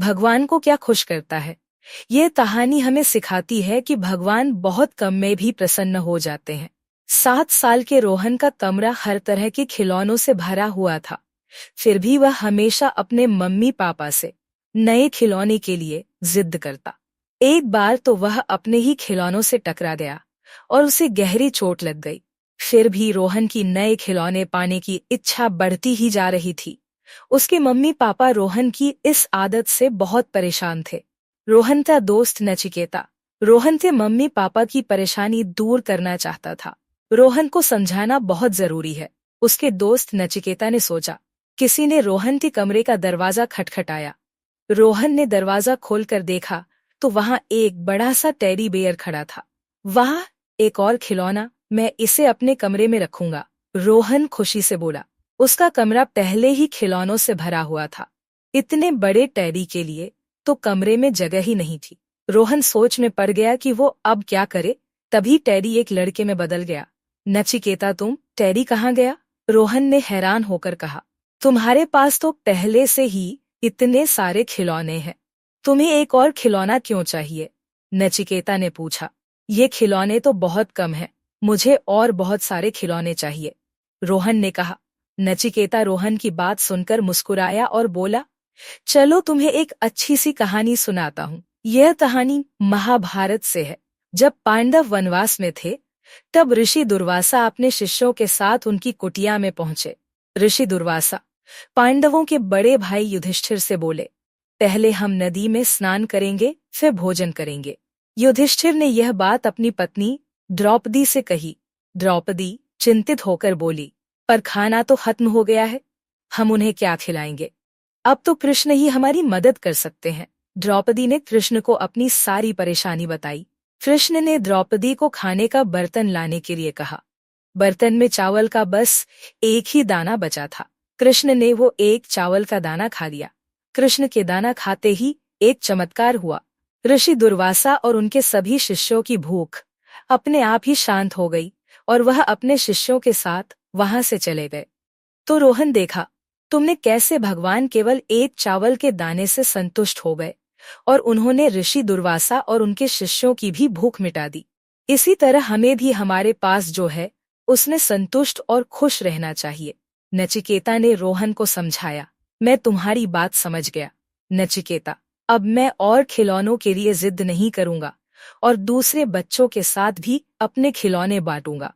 भगवान को क्या खुश करता है। यह कहानी हमें सिखाती है कि भगवान बहुत कम में भी प्रसन्न हो जाते हैं। 7 साल के रोहन का कमरा हर तरह के खिलौनों से भरा हुआ था, फिर भी वह हमेशा अपने मम्मी पापा से नए खिलौने के लिए जिद करता। एक बार तो वह अपने ही खिलौनों से टकरा गया और उसे गहरी चोट लग गई। फिर भी रोहन की नए खिलौने पाने की इच्छा बढ़ती ही जा रही थी। उसके मम्मी पापा रोहन की इस आदत से बहुत परेशान थे। रोहन का दोस्त नचिकेता रोहन के मम्मी पापा की परेशानी दूर करना चाहता था। रोहन को समझाना बहुत जरूरी है, उसके दोस्त नचिकेता ने सोचा। किसी ने रोहन के कमरे का दरवाजा खटखटाया। रोहन ने दरवाजा खोलकर देखा तो वहां एक बड़ा सा टेडी बेयर खड़ा था। वाह, एक और खिलौना, मैं इसे अपने कमरे में रखूंगा, रोहन खुशी से बोला। उसका कमरा पहले ही खिलौनों से भरा हुआ था। इतने बड़े टेडी के लिए तो कमरे में जगह ही नहीं थी। रोहन सोच में पड़ गया कि वो अब क्या करे। तभी टेडी एक लड़के में बदल गया। नचिकेता, तुम? टेडी कहाँ गया? रोहन ने हैरान होकर कहा। तुम्हारे पास तो पहले से ही इतने सारे खिलौने हैं, तुम्हें एक और खिलौना क्यों चाहिए? नचिकेता ने पूछा। ये खिलौने तो बहुत कम हैं, मुझे और बहुत सारे खिलौने चाहिए, रोहन ने कहा। नचिकेता रोहन की बात सुनकर मुस्कुराया और बोला, चलो तुम्हें एक अच्छी सी कहानी सुनाता हूँ। यह कहानी महाभारत से है। जब पांडव वनवास में थे, तब ऋषि दुर्वासा अपने शिष्यों के साथ उनकी कुटिया में पहुंचे। ऋषि दुर्वासा पांडवों के बड़े भाई युधिष्ठिर से बोले, पहले हम नदी में स्नान करेंगे, फिर भोजन करेंगे। युधिष्ठिर ने यह बात अपनी पत्नी द्रौपदी से कही। द्रौपदी चिंतित होकर बोली, पर खाना तो खत्म हो गया है, हम उन्हें क्या खिलाएंगे? अब तो कृष्ण ही हमारी मदद कर सकते हैं। द्रौपदी ने कृष्ण को अपनी सारी परेशानी बताई। कृष्ण ने द्रौपदी को खाने का बर्तन लाने के लिए कहा। बर्तन में चावल का बस एक ही दाना बचा था। कृष्ण ने वो एक चावल का दाना खा लिया। कृष्ण के दाना खाते ही एक चमत्कार हुआ। ऋषि दुर्वासा और उनके सभी शिष्यों की भूख अपने आप ही शांत हो गई और वह अपने शिष्यों के साथ वहां से चले गए। तो रोहन, देखा तुमने कैसे भगवान केवल एक चावल के दाने से संतुष्ट हो गए और उन्होंने ऋषि दुर्वासा और उनके शिष्यों की भी भूख मिटा दी। इसी तरह हमें भी हमारे पास जो है उसमें संतुष्ट और खुश रहना चाहिए। नचिकेता ने रोहन को समझाया। मैं तुम्हारी बात समझ गया नचिकेता, अब मैं और खिलौनों के लिए जिद नहीं करूंगा और दूसरे बच्चों के साथ भी अपने खिलौने बांटूंगा।